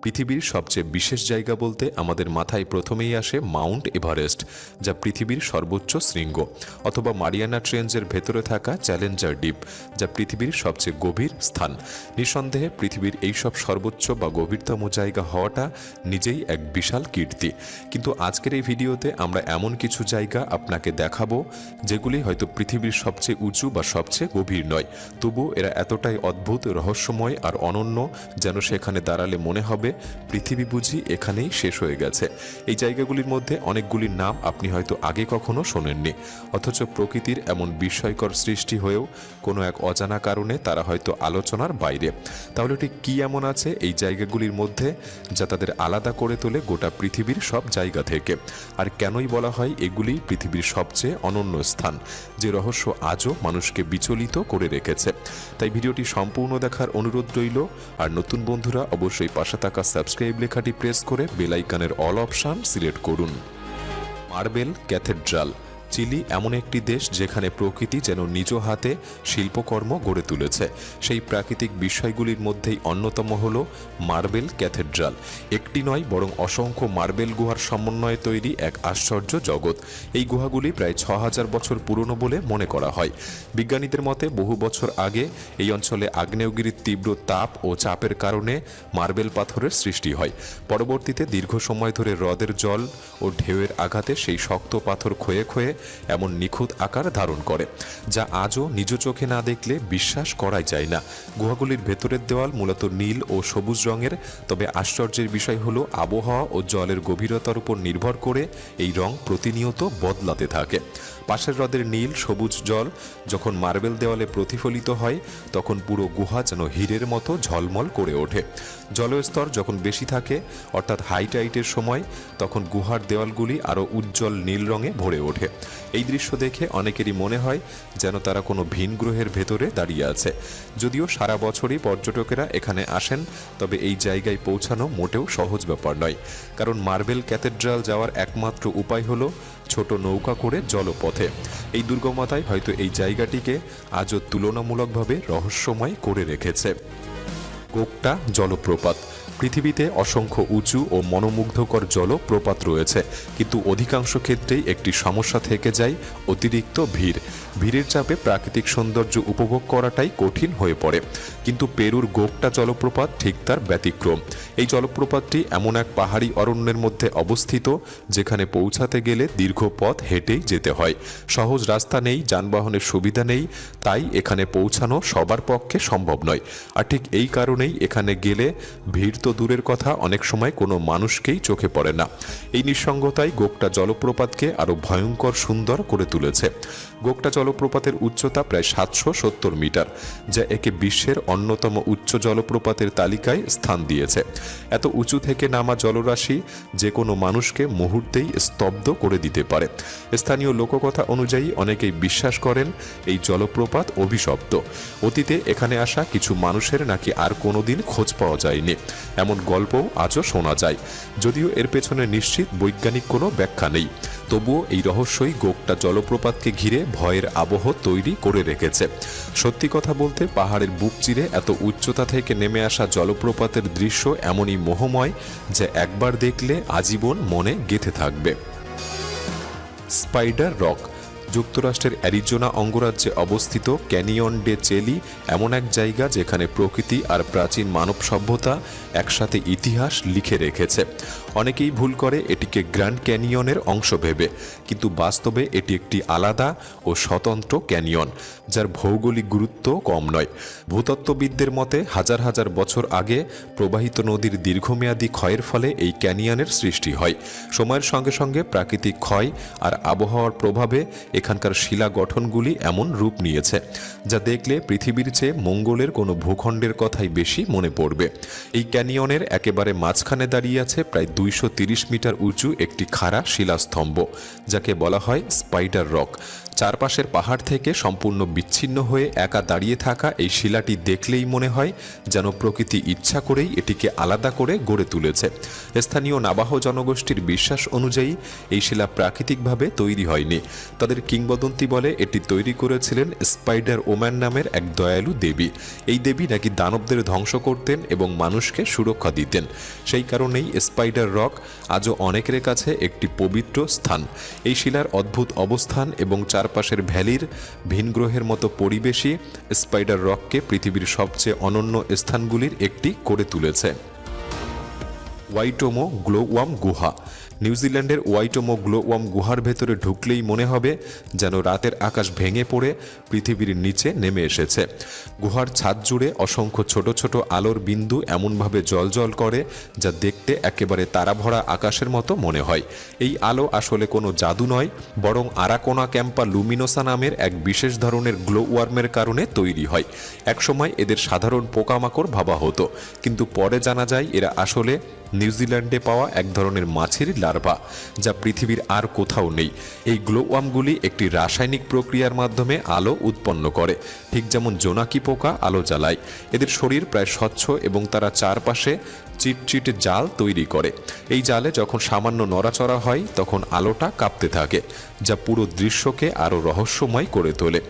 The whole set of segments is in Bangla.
পৃথিবীর সবচেয়ে বিশেষ জায়গা বলতে আমাদের মাথায় প্রথমেই আসে মাউন্ট এভারেস্ট, যা পৃথিবীর সর্বোচ্চ শৃঙ্গ, অথবা মারিয়ানা ট্রেঞ্চের ভেতরে থাকা চ্যালেঞ্জার দ্বীপ, যা পৃথিবীর সবচেয়ে গভীর স্থান। নিঃসন্দেহে পৃথিবীর এইসব সর্বোচ্চ বা গভীরতম জায়গা হওয়াটা নিজেই এক বিশাল কীর্তি। কিন্তু আজকের এই ভিডিওতে আমরা এমন কিছু জায়গা আপনাকে দেখাবো যেগুলি হয়তো পৃথিবীর সবচেয়ে উঁচু বা সবচেয়ে গভীর নয়, তবু এরা এতটাই অদ্ভুত, রহস্যময় আর অনন্য যেন সেখানে দাঁড়ালে মনে হবে পৃথিবী বুঝি এখানেই শেষ হয়ে গেছে। এই জায়গাগুলির মধ্যে অনেকগুলির নাম আপনি হয়তো আগে কখনো শোনেননি, অথচ প্রকৃতির এমন বিস্ময়কর সৃষ্টি হয়েও কোনো এক অজানা কারণে তারা হয়তো আলোচনার বাইরে। তাহলে ঠিক কী এমন আছে এই জায়গাগুলির মধ্যে যা তাদের আলাদা করে তোলে গোটা পৃথিবীর সব জায়গা থেকে? আর কেনই বলা হয় এগুলি পৃথিবীর সবচেয়ে অনন্য স্থান, যে রহস্য আজও মানুষকে বিচলিত করে রেখেছে? তাই ভিডিওটি সম্পূর্ণ দেখার অনুরোধ রইল। আর নতুন বন্ধুরা অবশ্যই পাশে থাকা সাবস্ক্রাইব লেখাটি প্রেস করে বেল আইকনের অল অপশন সিলেক্ট করুন। Marble cathedral. চিলি এমন একটি দেশ যেখানে প্রকৃতি যেন নিজ হাতে শিল্পকর্ম গড়ে তুলেছে। সেই প্রাকৃতিক বিষয়গুলির মধ্যেই অন্যতম হল মার্বেল ক্যাথেড্রাল। একটি নয় বরং অসংখ্য মার্বেল গুহার সমন্বয়ে তৈরি এক আশ্চর্য জগৎ। এই গুহাগুলি প্রায় ৬,০০০ বছর পুরনো বলে মনে করা হয়। বিজ্ঞানীদের মতে বহু বছর আগে এই অঞ্চলে আগ্নেয়গিরির তীব্র তাপ ও চাপের কারণে মার্বেল পাথরের সৃষ্টি হয়। পরবর্তীতে দীর্ঘ সময় ধরে হ্রদের জল ও ঢেউয়ের আঘাতে সেই শক্ত পাথর ক্ষয়ে ক্ষয়ে এমন নিখুঁত আকার ধারণ করে, যা আজও নিজ চোখে না দেখলে বিশ্বাস করাই যায় না। গুহাগুলির ভেতরের দেওয়াল মূলত নীল ও সবুজ রঙের, তবে আশ্চর্যের বিষয় হলো আবহাওয়া ও জলের গভীরতার উপর নির্ভর করে এই রং প্রতিনিয়ত বদলাতে থাকে। পাশের হ্রদের নীল সবুজ জল যখন মার্বেল দেওয়ালে প্রতিফলিত হয় তখন পুরো গুহা যেন হীরের মতো ঝলমল করে ওঠে। জলস্তর যখন বেশি থাকে, অর্থাৎ হাই টাইডের সময়, তখন গুহার দেওয়ালগুলি আরও উজ্জ্বল নীল রঙে ভরে ওঠে। এই দৃশ্য দেখে অনেকেরই মনে হয় যেন তারা কোনো ভিন গ্রহের ভেতরে দাঁড়িয়ে আছে। যদিও সারা বছরই পর্যটকেরা এখানে আসেন, তবে এই জায়গায় পৌঁছানো মোটেও সহজ ব্যাপার নয়, কারণ মার্বেল ক্যাথেড্রাল যাওয়ার একমাত্র উপায় হলো ছোট নৌকা করে জলপথে। এই দুর্গমতায় হয়তো এই জায়গাটিকে আজও তুলনামূলকভাবে রহস্যময় করে রেখেছে। গোকটা জলপ্রপাত। পৃথিবীতে অসংখ্য উঁচু ও মনোমুগ্ধকর জলপ্রপাত রয়েছে, কিন্তু অধিকাংশ ক্ষেত্রেই একটি সমস্যা থেকে যায় অতিরিক্ত ভিড়। ভিড়ের চাপে প্রাকৃতিক সৌন্দর্য উপভোগ করাটাই কঠিন হয়ে পড়ে। কিন্তু পেরুর গোকটা জলপ্রপাত ঠিক তার ব্যতিক্রম। এই জলপ্রপাতটি এমন এক পাহাড়ি অরণ্যের মধ্যে অবস্থিত যেখানে পৌঁছাতে গেলে দীর্ঘ পথ হেঁটেই যেতে হয়। সহজ রাস্তা নেই, যানবাহনের সুবিধা নেই, তাই এখানে পৌঁছানো সবার পক্ষে সম্ভব নয়। আর ঠিক এই কারণেই এখানে গেলে ভিড় তো দূরের কথা, অনেক সময় কোনো মানুষকেই চোখে পড়ে না। এই নিঃসঙ্গতাই গোকটা জলপ্রপাতকে আরও ভয়ঙ্কর সুন্দর করে তুলেছে। গোকটা জলপ্রপাতের উচ্চতা প্রায় ৭৭০ মিটার, যা একে বিশ্বের অন্যতম উচ্চ জলপ্রপাতের তালিকায় স্থান দিয়েছে। এত উঁচু থেকে নামা জলরাশি যে কোনো মানুষকে মুহূর্তেই স্তব্ধ করে দিতে পারে। স্থানীয় লোককথা অনুযায়ী অনেকেই বিশ্বাস করেন এই জলপ্রপাত অভিশপ্ত। অতীতে এখানে আসা কিছু মানুষের নাকি আর কোনোদিন খোঁজ পাওয়া যায়নি, এমন গল্পও আজও শোনা যায়। যদিও এর পেছনে নিশ্চিত বৈজ্ঞানিক কোনো ব্যাখ্যা নেই, তবুও এই রহস্যই গোকটা জলপ্রপাতকে ঘিরে ভয়ের আবহ তৈরি করে রেখেছে। সত্যি কথা বলতে পাহাড়ের বুক চিরে এত উচ্চতা থেকে নেমে আসা জলপ্রপাতের দৃশ্য এমনই মোহময় যে একবার দেখলে আজীবন মনে গেঁথে থাকবে। Spider rock. যুক্তরাষ্ট্রের অ্যারিজোনা অঙ্গরাজ্যে অবস্থিত ক্যানিয়ন ডে চেলি এমন এক জায়গা যেখানে প্রকৃতি আর প্রাচীন মানব সভ্যতা একসাথে ইতিহাস লিখে রেখেছে। অনেকেই ভুল করে এটিকে গ্র্যান্ড ক্যানিয়নের অংশ ভেবে, কিন্তু বাস্তবে এটি একটি আলাদা ও স্বতন্ত্র ক্যানিয়ন, যার ভৌগোলিক গুরুত্ব কম নয়। ভূতত্ত্ববিদদের মতে হাজার হাজার বছর আগে প্রবাহিত নদীর দীর্ঘমেয়াদী ক্ষয়ের ফলে এই ক্যানিয়নের সৃষ্টি হয়। সময়ের সঙ্গে সঙ্গে প্রাকৃতিক ক্ষয় আর আবহাওয়ার প্রভাবে এখানকার শিলা গঠনগুলি এমন রূপ নিয়েছে যা দেখলে পৃথিবীর চেয়ে মঙ্গলের কোনো ভূখণ্ডের কথাই বেশি মনে পড়বে। এই ক্যানিয়নের একেবারে মাঝখানে দাঁড়িয়ে আছে প্রায় ২৩০ মিটার উঁচু একটি খাড়া শিলাস্তম্ভ, যাকে বলা হয় স্পাইডার রক। চারপাশের পাহাড় থেকে সম্পূর্ণ বিচ্ছিন্ন হয়ে একা দাঁড়িয়ে থাকা এই শিলাটি দেখলেই মনে হয় যেন প্রকৃতি ইচ্ছা করেই এটিকে আলাদা করে গড়ে তুলেছে। স্থানীয় নাবাহ জনগোষ্ঠীর বিশ্বাস অনুযায়ী এই শিলা প্রাকৃতিকভাবে তৈরি হয়নি, তাদের কিংবদন্তি বলে এটি তৈরি করেছিলেন স্পাইডার ওম্যান নামের এক দয়ালু দেবী। এই দেবী নাকি দানবদের ধ্বংস করতেন এবং মানুষকে সুরক্ষা দিতেন। সেই কারণেই স্পাইডার রক আজও অনেকের কাছে একটি পবিত্র স্থান। এই শিলার অদ্ভুত অবস্থান এবং চারপাশের ভ্যালির ভিনগ্রহের মতো পরিবেশই স্পাইডার রককে পৃথিবীর সবচেয়ে অনন্য স্থানগুলির একটি করে তুলেছে। ওয়াইটোমো গ্লোওয়াম গুহা। নিউজিল্যান্ডের ওয়াইটোমো গ্লোওয়াম গুহার ভেতরে ঢুকলেই মনে হবে যেন রাতের আকাশ ভেঙে পড়ে পৃথিবীর নিচে নেমে এসেছে। গুহার ছাদ জুড়ে অসংখ্য ছোট ছোট আলোর বিন্দু এমনভাবে জ্বলজ্বল করে যা দেখতে একেবারে তারাভরা আকাশের মতো মনে হয়। এই আলো আসলে কোনো জাদু নয়, বরং আরাকোনা ক্যাম্পা লুমিনোসা নামের এক বিশেষ ধরনের গ্লোওয়ার্মের কারণে তৈরি হয়। একসময় এদের সাধারণ পোকামাকড় ভাবা হতো, কিন্তু পরে জানা যায় এরা আসলে নিউজিল্যান্ডে পাওয়া এক ধরনের মাছের লার্ভা, যা পৃথিবীর আর কোথাও নেই। এই গ্লোওয়ার্মগুলি একটি রাসায়নিক প্রক্রিয়ার মাধ্যমে আলো উৎপন্ন করে, ঠিক যেমন জোনাকি পোকা আলো জ্বালায়। এদের শরীর প্রায় স্বচ্ছ এবং তারা চারপাশে চিটচিট জাল তৈরি করে। এই জালে যখন সামান্য নড়াচড়া হয় তখন আলোটা কাঁপতে থাকে, যা পুরো দৃশ্যকে আরও রহস্যময় করে তোলে।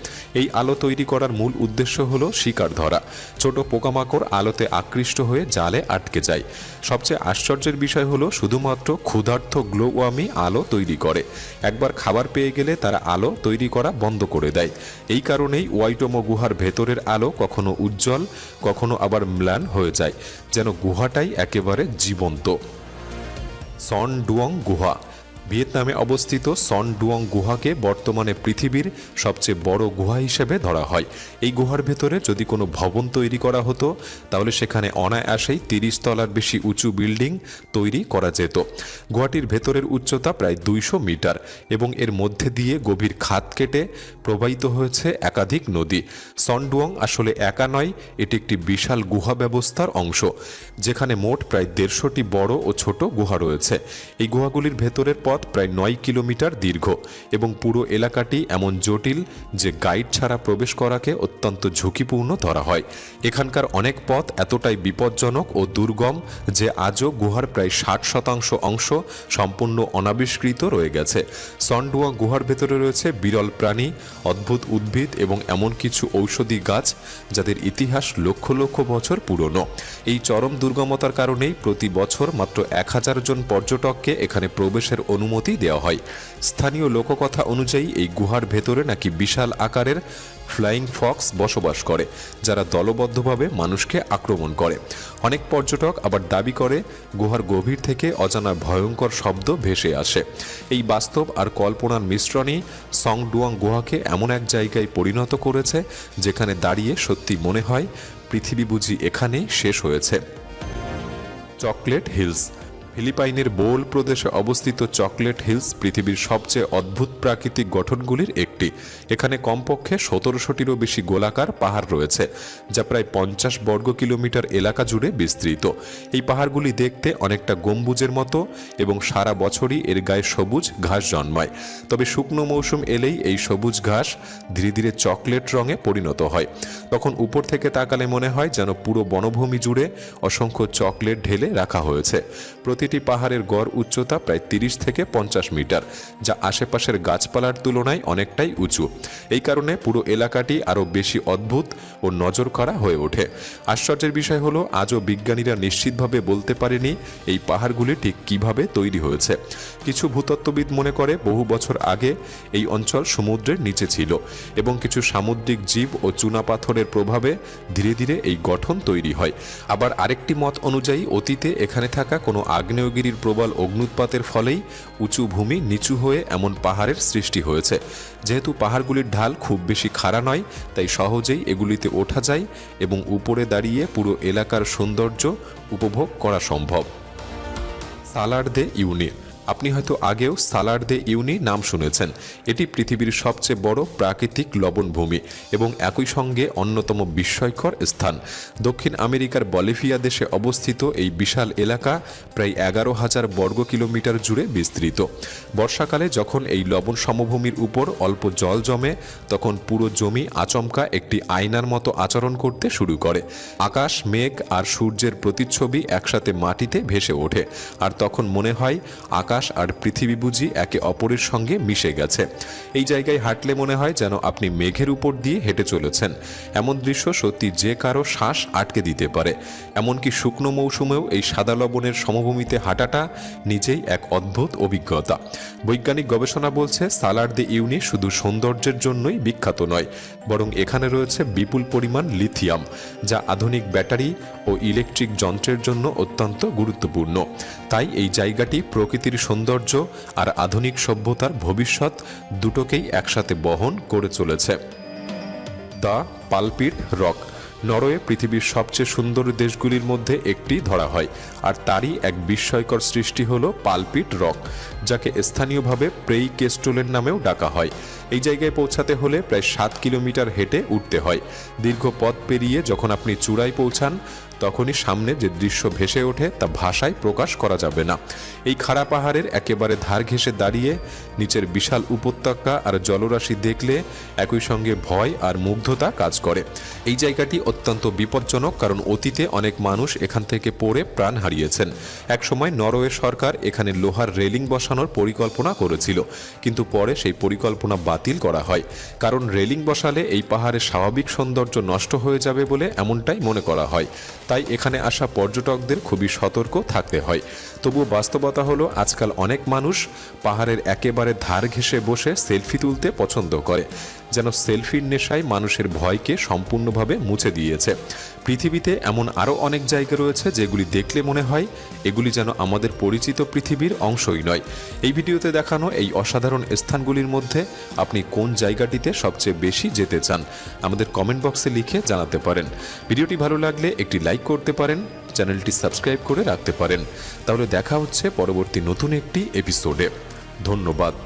এই আলো তৈরি করার মূল উদ্দেশ্য হলো শিকার ধরা। ছোট পোকামাকড় আলোতে আকৃষ্ট হয়ে জালে আটকে যায়। সবচেয়ে আশ্চর্যের বিষয় হলো শুধুমাত্র ক্ষুধার্ত গ্লোওয়ার্মই আলো তৈরি করে। একবার খাবার পেয়ে গেলে তারা আলো তৈরি করা বন্ধ করে দেয়। এই কারণেই ওয়াইটোমো গুহার ভেতরের আলো কখনো উজ্জ্বল, কখনো আবার ম্লান হয়ে যায়, যেন গুহাটাই একেবারে জীবন্ত। সন ডুয়ং গুহা। ভিয়েতনামে অবস্থিত সন ডুয়ং গুহাকে বর্তমানে পৃথিবীর সবচেয়ে বড় গুহা হিসেবে ধরা হয়। এই গুহার ভেতরে যদি কোনো ভবন তৈরি করা হতো তাহলে সেখানে অনায়াসেই 30 তলার বেশি উঁচু বিল্ডিং তৈরি করা যেত। গুহাটির ভেতরের উচ্চতা প্রায় 200 মিটার এবং এর মধ্যে দিয়ে গভীর খাত কেটে প্রবাহিত হয়েছে একাধিক নদী। সন ডুয়ং আসলে একা নয়, এটি একটি বিশাল গুহা ব্যবস্থার অংশ, যেখানে মোট প্রায় 150টি বড় ও ছোট গুহা রয়েছে। এই গুহাগুলির ভেতরের পথ প্রায় 9 কিলোমিটার দীর্ঘ এবং পুরো এলাকাটি এমন জটিল যে গাইড ছাড়া প্রবেশ করাকে অত্যন্ত ঝুঁকিপূর্ণ ধরা হয়। এখানকার অনেক পথ এতটাই বিপজ্জনক ও দুর্গম যে আজও গুহার প্রায় 60% অংশ সম্পূর্ণ অনাবিষ্কৃত রয়ে গেছে। সন ডুয়ং গুহার ভেতরে রয়েছে বিরল প্রাণী, অদ্ভুত উদ্ভিদ এবং এমন কিছু ঔষধি গাছ যাদের ইতিহাস লক্ষ লক্ষ বছর পুরনো। এই চরম দুর্গমতার কারণেই প্রতি বছর মাত্র 1000 জন পর্যটককে এখানে প্রবেশের অনুমতি দেওয়া হয়। স্থানীয় লোককথা অনুযায়ী এই গুহার ভেতরে নাকি বিশাল আকারের ফ্লাইং ফক্স বসবাস করে, যারা দলবদ্ধভাবে মানুষকে আক্রমণ করে। অনেক পর্যটক আবার দাবি করে গুহার গভীর থেকে অজানা ভয়ঙ্কর শব্দ ভেসে আসে। এই বাস্তব আর কল্পনার মিশ্রণই সন ডুয়ং গুহাকে এমন এক জায়গায় পরিণত করেছে যেখানে দাঁড়িয়ে সত্যি মনে হয় পৃথিবী বুঝি এখানেই শেষ হয়েছে। Chocolate hills. ফিলিপাইনের বোল প্রদেশে অবস্থিত চকলেট হিলস পৃথিবীর সবচেয়ে অদ্ভুত প্রাকৃতিক গঠনগুলির একটি। এখানে কমপক্ষে 1700টিরও বেশি গোলাকার পাহাড় রয়েছে, যা প্রায় 50 বর্গ কিলোমিটার এলাকা জুড়ে বিস্তৃত। এই পাহাড়গুলি দেখতে অনেকটা গম্বুজের মতো এবং সারা বছরই এর গায়ে সবুজ ঘাস জন্মায়। তবে শুকনো মৌসুম এলেই এই সবুজ ঘাস ধীরে ধীরে চকলেট রঙে পরিণত হয়। তখন উপর থেকে তাকালে মনে হয় যেন পুরো বনভূমি জুড়ে অসংখ্য চকলেট ঢেলে রাখা হয়েছে। প্রতিটি পাহাড়ের গড় উচ্চতা প্রায় 30 থেকে 50 মিটার, যা আশেপাশের গাছপালার তুলনায় অনেকটাই উঁচু। এই কারণে পুরো এলাকাটি আরও বেশি অদ্ভুত ও নজর কাড়া হয়ে ওঠে। আশ্চর্যের বিষয় হলো আজও বিজ্ঞানীরা নিশ্চিতভাবে বলতে পারেনি এই পাহাড়গুলি ঠিক কিভাবে তৈরি হয়েছে। কিছু ভূতত্ত্ববিদ মনে করে বহু বছর আগে এই অঞ্চল সমুদ্রের নিচে ছিল এবং কিছু সামুদ্রিক জীব ও চুনাপাথরের প্রভাবে ধীরে ধীরে এই গঠন তৈরি হয়। আবার আরেকটি মত অনুযায়ী অতীতে এখানে থাকা কোনো আগ্নেয়গিরির প্রবল অগ্ন্যুৎপাতের ফলেই উঁচু ভূমি নিচু হয়ে এমন পাহাড়ের সৃষ্টি হয়েছে। যেহেতু পাহাড়গুলির ঢাল খুব বেশি খাড়া নয়, তাই সহজেই এগুলিতে ওঠা যায় এবং উপরে দাঁড়িয়ে পুরো এলাকার সৌন্দর্য উপভোগ করা সম্ভব। সালার দে ইউনি। আপনি হয়তো আগেও সালার দে ইউনি নাম শুনেছেন। এটি পৃথিবীর সবচেয়ে বড় প্রাকৃতিক লবণভূমি এবং একই সঙ্গে অন্যতম বিস্ময়কর স্থান। দক্ষিণ আমেরিকার বলিভিয়া দেশে অবস্থিত এই বিশাল এলাকা প্রায় 11,000 বর্গ কিলোমিটার জুড়ে বিস্তৃত। বর্ষাকালে যখন এই লবণ সমভূমির উপর অল্প জল জমে তখন পুরো জমি আচমকা একটি আয়নার মতো আচরণ করতে শুরু করে। আকাশ, মেঘ আর সূর্যের প্রতিচ্ছবি একসাথে মাটিতে ভেসে ওঠে, আর তখন মনে হয় আকাশ আকাশ আর পৃথিবী বুঝি একে অপরের সঙ্গে মিশে গেছে। এই জায়গায় হাঁটলে মনে হয় যেন আপনি মেঘের উপর দিয়ে হেঁটে চলেছেন। এমন দৃশ্য সত্যি যে কারো শ্বাস আটকে দিতে পারে। এমনকি শুকনো মৌসুমেও এই সাদা লবণের সমভূমিতে হাঁটাটা নিজেই এক অদ্ভুত অভিজ্ঞতা। বৈজ্ঞানিক গবেষণা বলছে সালার দে ইউনি শুধু সৌন্দর্যের জন্যই বিখ্যাত নয়, বরং এখানে রয়েছে বিপুল পরিমাণ লিথিয়াম, যা আধুনিক ব্যাটারি ও ইলেকট্রিক যন্ত্রের জন্য অত্যন্ত গুরুত্বপূর্ণ। তাই এই জায়গাটি প্রকৃতির সৌন্দর্য আর আধুনিক সভ্যতার ভবিষ্যৎ দুটোকেই একসাথে বহন করে চলেছে। দ্য পালপিট রক নরওয়ে পৃথিবীর সবচেয়ে সুন্দর দেশগুলির মধ্যে একটি ধরা হয়, আর তারই এক বিস্ময়কর সৃষ্টি হলো পালপিট রক, যাকে স্থানীয়ভাবে প্রেই কেস্টোলের নামেও ডাকা হয়। এই জায়গায় পৌঁছাতে হলে প্রায় 7 কিলোমিটার হেঁটে উঠতে হয়। দীর্ঘ পথ পেরিয়ে যখন আপনি চূড়ায় পৌঁছান, তখনই সামনে যে দৃশ্য ভেসে ওঠে তা ভাষায় প্রকাশ করা যাবে না। এই খাড়া পাহাড়ের একেবারে ধার ঘেঁষে দাঁড়িয়ে নিচের বিশাল উপত্যকা আর জলরাশি দেখলে একই সঙ্গে ভয় আর মুগ্ধতা কাজ করে। এই জায়গাটি অত্যন্ত বিপজ্জনক, কারণ অতীতে অনেক মানুষ এখান থেকে পড়ে প্রাণ হারিয়েছেন। একসময় নরওয়ে সরকার এখানে লোহার রেলিং বসানোর পরিকল্পনা করেছিল, কিন্তু পরে সেই পরিকল্পনা বাতিল করা হয়, কারণ রেলিং বসালে এই পাহাড়ের স্বাভাবিক সৌন্দর্য নষ্ট হয়ে যাবে বলে এমনটাই মনে করা হয়। তাই এখানে আসা পর্যটকদের খুবই সতর্ক থাকতে হয়। তবুও বাস্তবতা হলো আজকাল অনেক মানুষ পাহাড়ের একেবারে ধার ঘেঁষে বসে সেলফি তুলতে পছন্দ করে, যেন সেলফির নেশায় মানুষের ভয়কে সম্পূর্ণভাবে মুছে দিয়েছে। পৃথিবীতে এমন আরও অনেক জায়গা রয়েছে যেগুলি দেখলে মনে হয় এগুলি যেন আমাদের পরিচিত পৃথিবীর অংশই নয়। এই ভিডিওতে দেখানো এই অসাধারণ স্থানগুলির মধ্যে আপনি কোন জায়গাটিতে সবচেয়ে বেশি যেতে চান আমাদের কমেন্ট বক্সে লিখে জানাতে পারেন। ভিডিওটি ভালো লাগলে একটি লাইক করতে পারেন, চ্যানেলটি সাবস্ক্রাইব করে রাখতে পারেন। তাহলে দেখা হচ্ছে পরবর্তী নতুন একটি এপিসোডে। ধন্যবাদ।